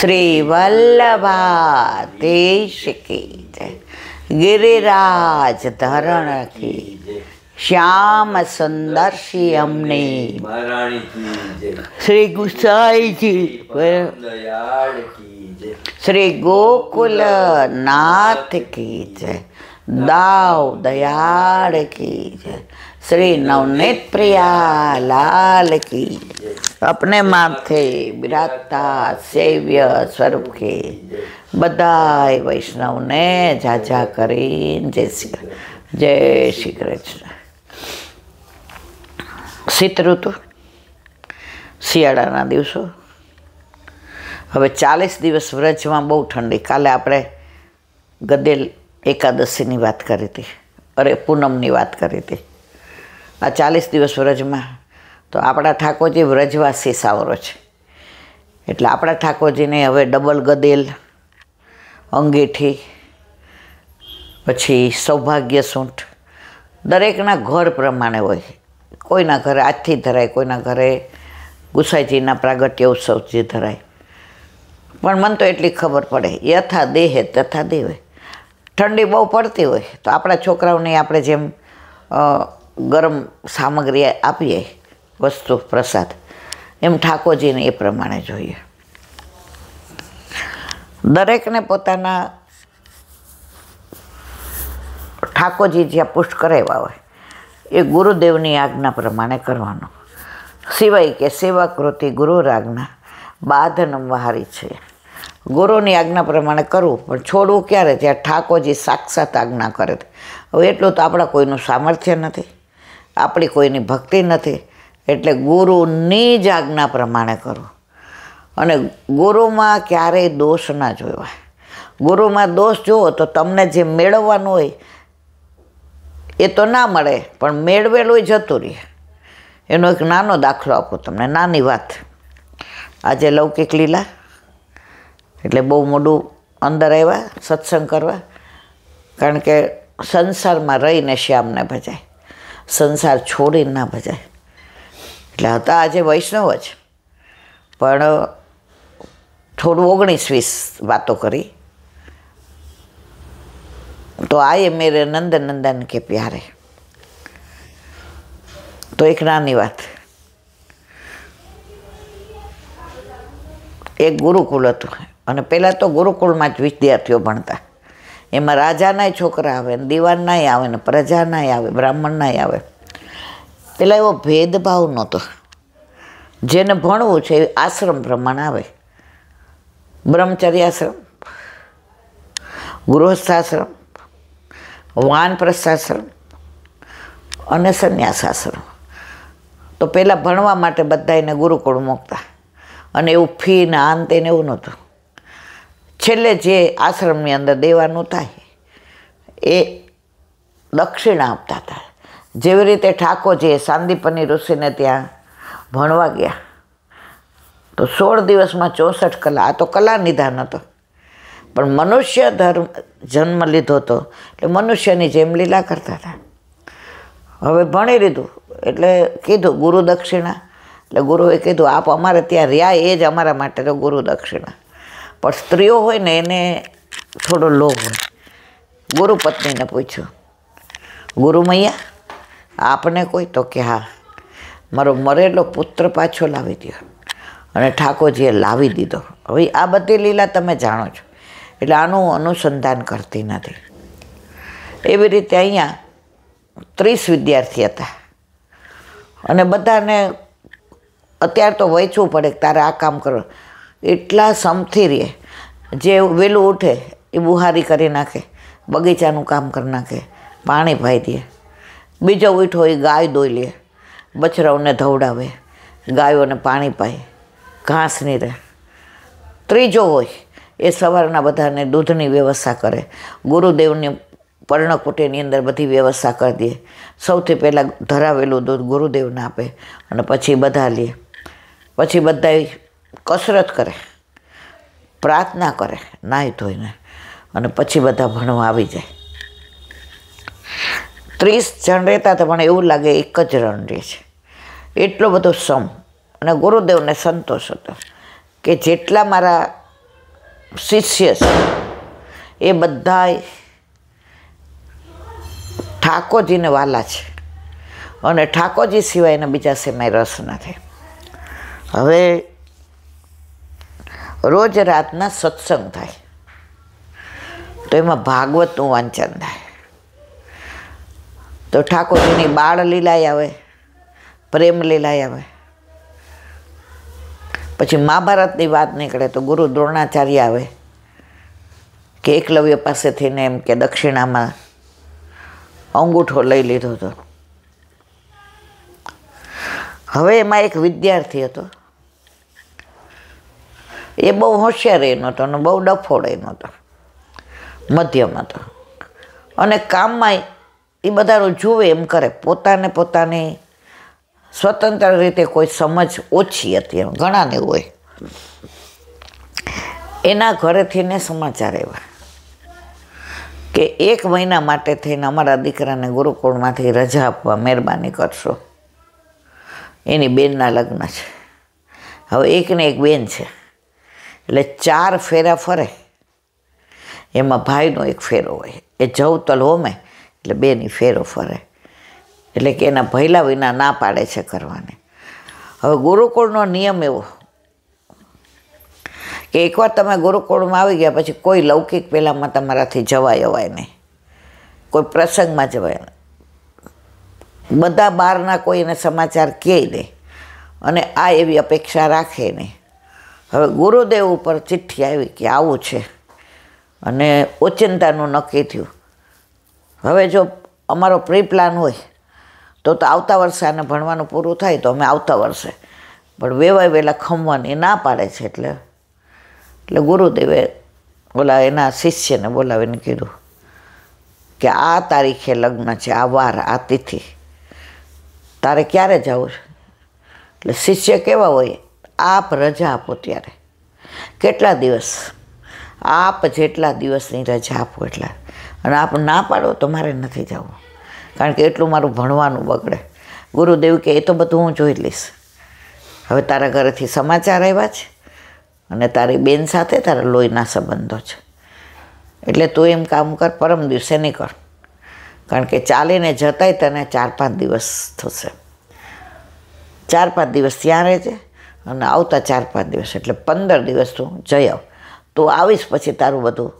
શ્રી વલ્લભાધીશ કી જય, ગિરિરાજ ધરણ કી જય, શ્યામ સુંદર શ્રી અમને શ્રી ગુસાઈજી શ્રી ગોકુલ નાથ કી જય, દાવ દયાળ કી જય, श्री नवनीत प्रिया लाल की अपने माथे बिराजता सेव्य स्वरूप के बधाई वैष्णव ने जाजा करीन जय श्री कृष्ण। शीत ऋतु શિયાળાના દિવસો હવે 40 દિવસ વ્રજમાં બહુ ઠંડી. કાલે આપણે ગદેલ એકાદશીની વાત કરી હતી, અરે પૂનમની વાત કરી હતી. આ 40 દિવસ વ્રજમાં તો આપણા ઠાકોરજી વ્રજવાસી સાવરો છે, એટલે આપણા ઠાકોરજીને હવે ડબલ ગદેલ, અંગીઠી, પછી સૌભાગ્ય સૂંઠ દરેકના ઘર પ્રમાણે હોય. કોઈના ઘરે આજથી ધરાય, કોઈના ઘરે ગુસાઈજીના પ્રાગટ્ય ઉત્સવથી ધરાય. પણ મને તો એટલી ખબર પડે, યથા દેહે તથા દેવે. ઠંડી બહુ પડતી હોય તો આપણા છોકરાઓને આપણે જેમ ગરમ સામગ્રી આપીએ, વસ્તુ પ્રસાદ, એમ ઠાકોરજીને એ પ્રમાણે જોઈએ. દરેકને પોતાના ઠાકોરજી જ્યાં પુષ્ટ કરાવ્યા હોય એ ગુરુદેવની આજ્ઞા પ્રમાણે કરવાનું. સિવાય કે સેવા કૃતિ ગુરુ આજ્ઞા બાધનમ વહારી છે. ગુરુની આજ્ઞા પ્રમાણે કરવું, પણ છોડવું ક્યારે? જ્યાં ઠાકોરજી સાક્ષાત આજ્ઞા કરે. હવે એટલું તો આપણા કોઈનું સામર્થ્ય નથી, આપણી કોઈની ભક્તિ નથી, એટલે ગુરુની જ આજ્ઞા પ્રમાણે કરવું. અને ગુરુમાં ક્યારેય દોષ ના જોવાય. ગુરુમાં દોષ જુઓ તો તમને જે મેળવવાનું હોય એ તો ના મળે, પણ મેળવેલું જતું રહે. એનો એક નાનો દાખલો આપું તમને, નાની વાત. આજે લૌકિક લીલા એટલે બહુ મોડું અંદર આવ્યા સત્સંગ કરવા, કારણ કે સંસારમાં રહીને શ્યામને ભજાય, સંસાર છોડીને ના ભજાય. એટલે હતા આજે વૈષ્ણવ જ, પણ થોડું 19-20 વાતો કરી. તો આયે મેરે નંદ નંદન કે પ્યારે. તો એક નાની વાત, એક ગુરુકુળ હતું, અને પહેલાં તો ગુરુકુળમાં જ વિદ્યાર્થીઓ ભણતા. એમાં રાજાનાય છોકરા આવે, દિવાનનાય આવે, ને પ્રજાનાય આવે, બ્રાહ્મણનાય આવે. પેલા એવો ભેદભાવ નહોતો. જેને ભણવું છે એ આશ્રમ પ્રમાણે આવે. બ્રહ્મચર્યાશ્રમ, ગૃહસ્થાશ્રમ, વાનપ્રસ્થાશ્રમ અને સંન્યાસાશ્રમ. તો પહેલાં ભણવા માટે બધા એને ગુરુકુળ મૂકતા, અને એવું ફી ને આન તેને એવું નહોતું. છેલ્લે જે આશ્રમની અંદર દેવાનું થાય એ દક્ષિણા આપતા હતા. જેવી રીતે ઠાકોરજીએ સાંદીપની ઋષિને ત્યાં ભણવા ગયા તો 16 દિવસમાં 64 કલા. આ તો કલા નિધાન હતો, પણ મનુષ્ય ધર્મ જન્મ લીધો હતો એટલે મનુષ્યની જેમ લીલા કરતા હતા. હવે ભણી લીધું એટલે કીધું ગુરુ દક્ષિણા. એટલે ગુરુએ કીધું આપ અમારે ત્યાં રહ્યા એ જ અમારા માટે તો ગુરુ દક્ષિણા. પણ સ્ત્રીઓ હોય ને એને થોડો લોભ હોય. ગુરુ પત્નીને પૂછ્યું, ગુરુ મૈયા આપને કોઈ? તો કે હા, મારો મરેલો પુત્ર પાછો લાવી દો. અને ઠાકોરજીએ લાવી દીધો. હવે આ બધી લીલા તમે જાણો છો, એટલે આનું અનુસંધાન કરતી નથી. એવી રીતે અહીંયા 30 વિદ્યાર્થી હતા, અને બધાને અત્યારે તો વહેંચવું પડે કે તારે આ કામ કરો. એટલા સમથી રહે, જે વહેલું ઉઠે એ બુહારી કરી નાખે, બગીચાનું કામ કરી નાખે, પાણી પાઈ દે. બીજો ઉઠો એ ગાય દોઈ લે, બછરાઓને ધવડાવે, ગાયોને પાણી પાય, ઘાસ નહીં રહે. ત્રીજો હોય એ સવારના બધાને દૂધની વ્યવસ્થા કરે, ગુરુદેવની પર્ણકુટીની અંદર બધી વ્યવસ્થા કરી દે. સૌથી પહેલાં ધરાવેલું દૂધ ગુરુદેવને આપે, અને પછી બધા લે. પછી બધા કસરત કરે, પ્રાર્થના કરે નાહી ધોઈને, અને પછી બધા ભણવા આવી જાય. 30 જણ રહેતા હતા, પણ એવું લાગે એક જ રણ રહે છે. એટલો બધો સમ. અને ગુરુદેવને સંતોષ હતો કે જેટલા મારા શિષ્ય છે એ બધાય ઠાકોરજીને વાલા છે અને ઠાકોરજી સિવાયના બીજા શેમાં રસ નથી. હવે રોજ રાતના સત્સંગ થાય તો એમાં ભાગવતનું વાંચન થાય. તો ઠાકોરજીની બાળ લીલાય આવે, પ્રેમ લીલાય આવે. પછી મહાભારતની વાત નીકળે તો ગુરુ દ્રોણાચાર્ય આવે કે એકલવ્ય પાસેથી એમ કે દક્ષિણામાં અંગૂઠો લઈ લીધો હતો. હવે એમાં એક વિદ્યાર્થી હતો, એ બહુ હોશિયાર એ નહોતો અને બહુ ડફોડ એ નહોતો, મધ્યમ હતો. અને કામમાં એ બધાનું જુએ એમ કરે, પોતાની સ્વતંત્ર રીતે કોઈ સમજ ઓછી હતી. ઘણાને હોય. એના ઘરેથી ને સમાચાર આવ્યા કે 1 મહિના માટે થઈને અમારા દીકરાને ગુરુકુળમાંથી રજા આપવા મહેરબાની કરશો. એની બેનના લગ્ન છે. હવે એકને એક બેન છે એટલે 4 ફેરા ફરે. એમાં ભાઈનો એક ફેરો હોય, એ જવતલ હોમે એટલે બેની ફેરો ફરે. એટલે કે એના ભયલા વિના ના પાડે છે કરવાની. હવે ગુરુકુળનો નિયમ એવો કે એકવાર તમે ગુરુકુળમાં આવી ગયા પછી કોઈ લૌકિક પહેલાંમાં તમારાથી જવાય અવાય નહીં, કોઈ પ્રસંગમાં જવાય નહીં. બધા બહારના કોઈ એને સમાચાર કહે નહીં અને આ એવી અપેક્ષા રાખે નહીં. હવે ગુરુદેવ ઉપર ચિઠ્ઠી આવી કે આવું છે અને ઓચિંતાનું નક્કી થયું. હવે જો અમારો પ્રી પ્લાન હોય તો આવતા વર્ષે આને ભણવાનું પૂરું થાય તો અમે આવતા વર્ષે, પણ વેવાય વહેલા ખમવાની ના પાડે છે. એટલે ગુરુદેવે એના શિષ્યને બોલાવીને કીધું કે આ તારીખે લગ્ન છે, આ વાર, આ તિથિ, તારે ક્યારે જવું છે? એટલે શિષ્ય કેવા હોય, આપ રજા આપો ત્યારે. કેટલા દિવસ? આપ જેટલા દિવસની રજા આપો એટલા. અને આપ ના પાડો તો મારે નથી જવું, કારણ કે એટલું મારું ભણવાનું બગડે. ગુરુદેવ કે એ તો બધું હું જોઈ લઈશ. હવે તારા ઘરેથી સમાચાર આવ્યા છે અને તારી બેન સાથે તારા લોહીના સંબંધો છે, એટલે તું એમ કામ કર, પરમ દિવસે નીકળ, કારણ કે ચાલીને જતાય તને 4-5 દિવસ થશે. 4-5 દિવસ ત્યાં રહેજે અને આવતા 4-5 દિવસ એટલે 15 દિવસ તું જઈ આવ. તું આવીશ પછી તારું બધું.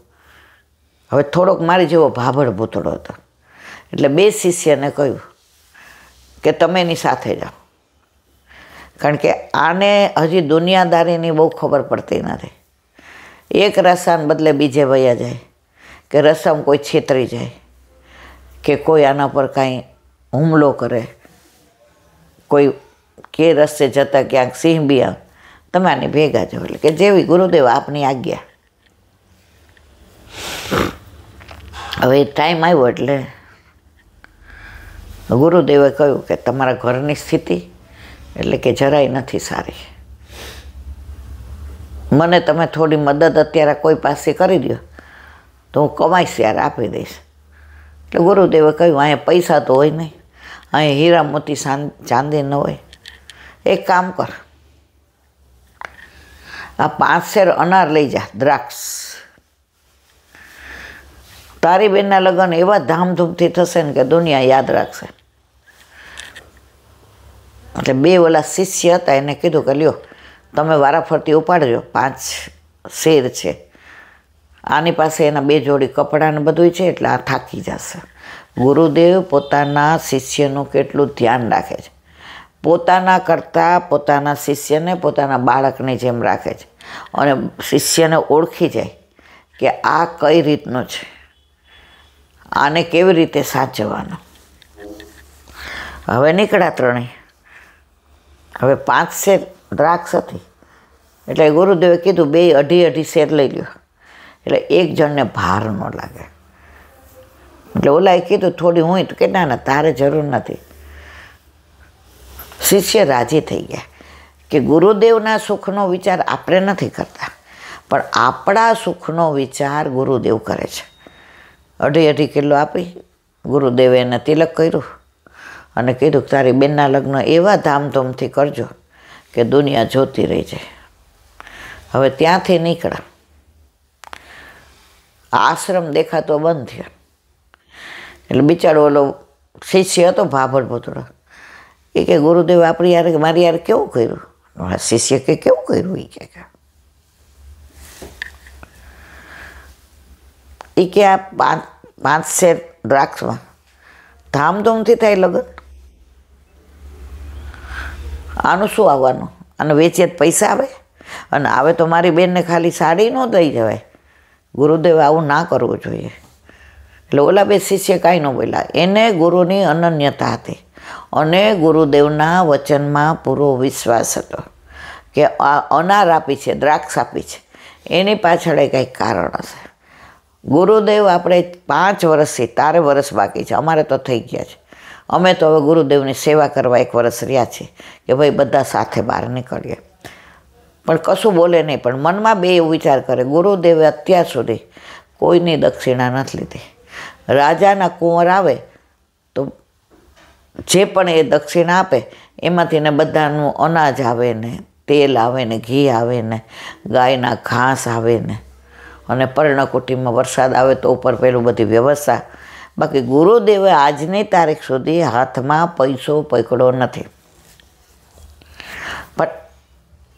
હવે થોડોક મારી જેવો ભાભળ ભૂતળો હતો એટલે 2 શિષ્યને કહ્યું કે તમે એની સાથે જાઓ, કારણ કે આને હજી દુનિયાદારીની બહુ ખબર પડતી નથી. એક રસાને બદલે બીજે વયા જાય, કે રસામાં કોઈ છેતરી જાય, કે કોઈ આના પર કાંઈ હુમલો કરે, કોઈ કે રસ્તે જતાં ક્યાંક સિંહ બી આવે, તમે આની ભેગા જાઓ. એટલે કે જેવી ગુરુદેવ આપની આજ્ઞા. હવે ટાઈમ આવ્યો એટલે ગુરુદેવે કહ્યું કે તમારા ઘરની સ્થિતિ એટલે કે જરાય નથી સારી, મને તમે થોડી મદદ અત્યારે કોઈ પાસે કરી દો તો હું કમાઈશ યાર, આપી દઈશ. એટલે ગુરુદેવે કહ્યું અહીંયા પૈસા તો હોય નહીં, અહીંયા હીરા મોતી ચાંદી ન હોય. એક કામ કર, આ 5 શેર અનાર લઈ જા, દ્રાક્ષ. તારી બેનના લગ્ન એવા ધામધૂમથી થશે ને કે દુનિયા યાદ રાખશે. એટલે 2 ઓલા શિષ્ય હતા એને કીધું કે લ્યો તમે વારાફરતી ઉપાડજો, 5 શેર છે. આની પાસે એના 2 જોડી કપડાં ને બધું છે એટલે આ થાકી જશે. ગુરુદેવ પોતાના શિષ્યનું કેટલું ધ્યાન રાખે છે. પોતાના કરતાં પોતાના શિષ્યને પોતાના બાળકની જેમ રાખે છે અને શિષ્યને ઓળખી જાય કે આ કઈ રીતનું છે, આને કેવી રીતે સાચવવાનો. હવે નીકળ્યા ત્રણેય. હવે 5 શેર દ્રાક્ષ હતી એટલે ગુરુદેવે કીધું 2 અઢી શેર લઈ લ્યો, એટલે એક જણને ભાર ન લાગે. એટલે ઓલાએ કીધું થોડી હું, તો કે ના તારે જરૂર નથી. શિષ્ય રાજી થઈ ગયા કે ગુરુદેવના સુખનો વિચાર આપણે નથી કરતા, પણ આપણા સુખનો વિચાર ગુરુદેવ કરે છે. 2.5 કિલો આપી ગુરુદેવે એને તિલક કર્યું અને કીધું તારી બેનના લગ્ન એવા ધામધૂમથી કરજો કે દુનિયા જોતી રહી જાય. હવે ત્યાંથી નીકળ્યા આશ્રમ દેખાતો બંધ થયો. એટલે બિચારો ઓલો શિષ્ય હતો ભાભર ભૂતળો, એ કે ગુરુદેવ આપણી યાર મારી યાર કેવું કર્યું? શિષ્ય કે કેવું કર્યું? એ કે આ 5 શેર દ્રાક્ષમાં ધામધૂમથી થાય લગ્ન, આનું શું આવવાનું? અને વેચીએ પૈસા આવે, અને આવે તો મારી બેનને ખાલી સાડી ન દઈ જવાય. ગુરુદેવ આવું ના કરવું જોઈએ. એટલે ઓલા બે શિષ્ય કાંઈ ન બોલ્યા. એને ગુરુની અનન્યતા હતી અને ગુરુદેવના વચનમાં પૂરો વિશ્વાસ હતો કે આ અનાર આપી છે, દ્રાક્ષ આપી છે, એની પાછળ કંઈક કારણ હશે. ગુરુદેવ આપણે 5 વર્ષથી, તારે વર્ષ બાકી છે, અમારે તો થઈ ગયા છે, અમે તો હવે ગુરુદેવની સેવા કરવા 1 વર્ષ રહ્યા છીએ કે ભાઈ બધા સાથે બહાર નીકળીએ. પણ કશું બોલે નહીં, પણ મનમાં બે એવું વિચાર કરે, ગુરુદેવે અત્યાર સુધી કોઈની દક્ષિણા નથી લીધી. રાજાના કુંવર આવે તો જે પણ એ દક્ષિણા આપે એમાંથી ને બધાનું અનાજ આવે ને, તેલ આવે ને, ઘી આવે ને, ગાયના ઘાસ આવે ને, અને પર્ણકુટીમાં વરસાદ આવે તો ઉપર પેલું બધી વ્યવસ્થા. બાકી ગુરુદેવે આજની તારીખ સુધી હાથમાં પૈસો પકડ્યો નથી. પણ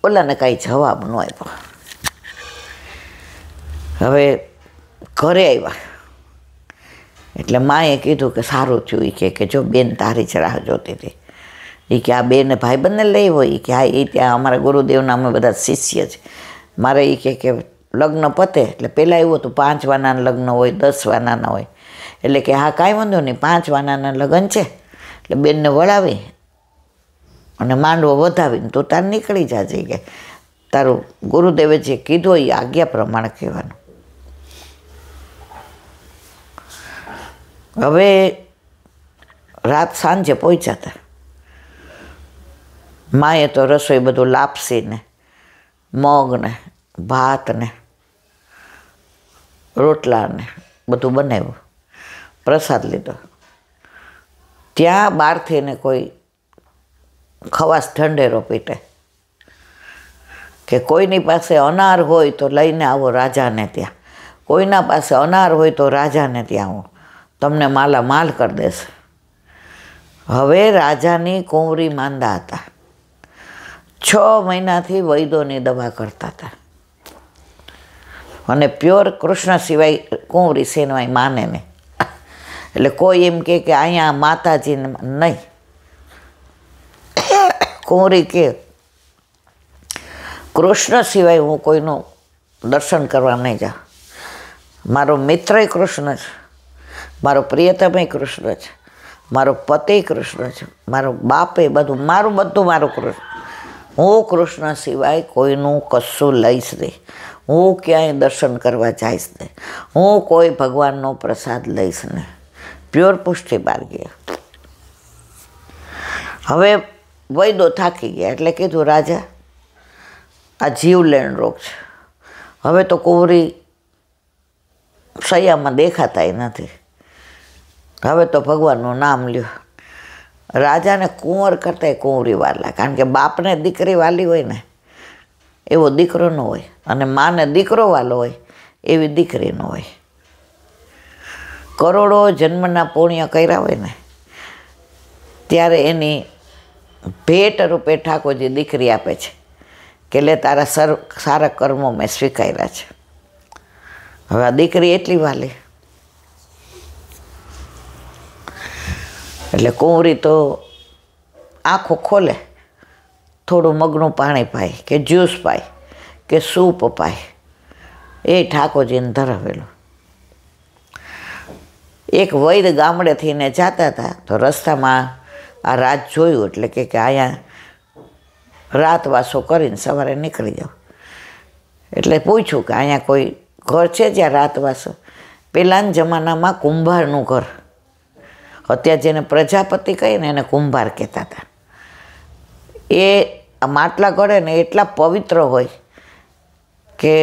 ઓલાને કાંઈ જવાબ ન આપ્યો. હવે ઘરે આવ્યા એટલે માએ કીધું કે સારું થયું. એ કે જો બેન તારી જ રાહ જોતી હતી. એ કે આ બેને ભાઈબંધને લઈ હોય કે હા, એ ત્યાં અમારા ગુરુદેવના અમે બધા શિષ્ય છે. મારે એ કે લગ્ન પતે એટલે પહેલાં એવું હતું 5 વાનાના લગ્ન હોય, 10 વાનાના હોય. એટલે કે હા કાંઈ વાંધો નહીં, 5 વાનાના લગ્ન છે એટલે બેનને વળાવી અને માંડવો વધાવીને તું તાર નીકળી જાજે. કે તારું ગુરુદેવે જે કીધું એ આજ્ઞા પ્રમાણે કહેવાનું. હવે રાત સાંજે પહોંચ્યા હતા. માએ તો રસોઈ બધું લાપસી ને, મગ ને, ભાત ને, રોટલા ને બધું બનાવ્યું, પ્રસાદ લીધો. ત્યાં બહારથી ને કોઈ ખવાસ ઢંઢેરો પીટે કે કોઈની પાસે અનાર હોય તો લઈને આવો રાજાને ત્યાં, કોઈના પાસે અનાર હોય તો રાજાને ત્યાં આવો, તમને માલા માલ કરી દેશે. હવે રાજાની કુંવરી માંદા હતા, 6 મહિનાથી વૈદોની દવા કરતા હતા અને પ્યોર કૃષ્ણ સિવાય કુંવરી સેનવાય માને નહીં. એટલે કોઈ એમ કે અહીંયા માતાજીને નહીં, કુંવરી કે કૃષ્ણ સિવાય હું કોઈનું દર્શન કરવા નહીં જાઉં. મારો મિત્રય કૃષ્ણ છે, મારો પ્રિયતમય કૃષ્ણ છે, મારો પતિ કૃષ્ણ છે, મારો બાપે બધું મારું કૃષ્ણ. હું કૃષ્ણ સિવાય કોઈનું કશું લઈશ નહીં, હું ક્યાંય દર્શન કરવા જઈશ નહીં, હું કોઈ ભગવાનનો પ્રસાદ લઈશ નહીં. પ્યોર પુષ્ટિ માર્ગીય. હવે વૈદો થાકી ગયા એટલે કીધું રાજા આ જીવલેણ રોગ છે, હવે તો કુંવરી સૈયામાં દેખાતાય નથી, હવે તો ભગવાનનું નામ લ્યો. રાજાને કુંવર કરતાંય કુંવરી વાલા, કારણ કે બાપને દીકરી વાલી હોય ને એવો દીકરો ન હોય, અને માને દીકરો વાલો હોય એવી દીકરી ન હોય. કરોડો જન્મના પુણ્ય કર્યા હોય ને ત્યારે એની ભેટ રૂપે ઠાકોરજી દીકરી આપે છે કે લે તારા સારા કર્મો મેં સ્વીકાર્યા છે. હવે આ દીકરી એટલી વાલી એટલે કુંવરી તો આંખો ખોલે, થોડું મગનું પાણી પાય કે જ્યુસ પાય કે સૂપ પાય, એ ઠાકોરજીને ધરાવેલું. એક વૈદ ગામડેથી ને જતા હતા તો રસ્તામાં આ રાત જોયું એટલે કે અહીંયા રાતવાસો કરીને સવારે નીકળી જાવ. એટલે પૂછ્યું કે અહીંયા કોઈ ઘર છે જ્યાં રાતવાસો? પહેલાંના જમાનામાં કુંભારનું ઘર, અત્યારે જેને પ્રજાપતિ કહીએ ને એને કુંભાર કહેતા હતા. એ માટલા ઘડે ને એટલા પવિત્ર હોય કે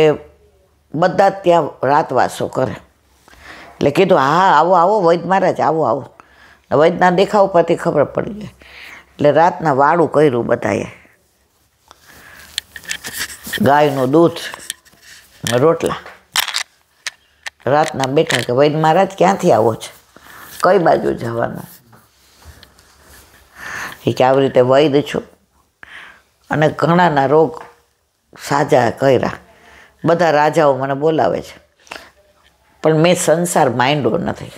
બધા જ ત્યાં રાતવાસો કરે. એટલે કીધું હા આવો આવો વૈદ મહારાજ, આવો આવો. વૈદના દેખાવ પરથી ખબર પડી ગઈ. એટલે રાતના વાળું કર્યું બધાએ, ગાયનું દૂધ રોટલા. રાતના બેઠા કે વૈદ મહારાજ ક્યાંથી આવો છે, કઈ બાજુ જવાનું? એ કે આવી રીતે વૈદ છું અને ઘણાના રોગ સાજા કર્યા, બધા રાજાઓ મને બોલાવે છે, પણ મેં સંસાર માંડ્યો નથી.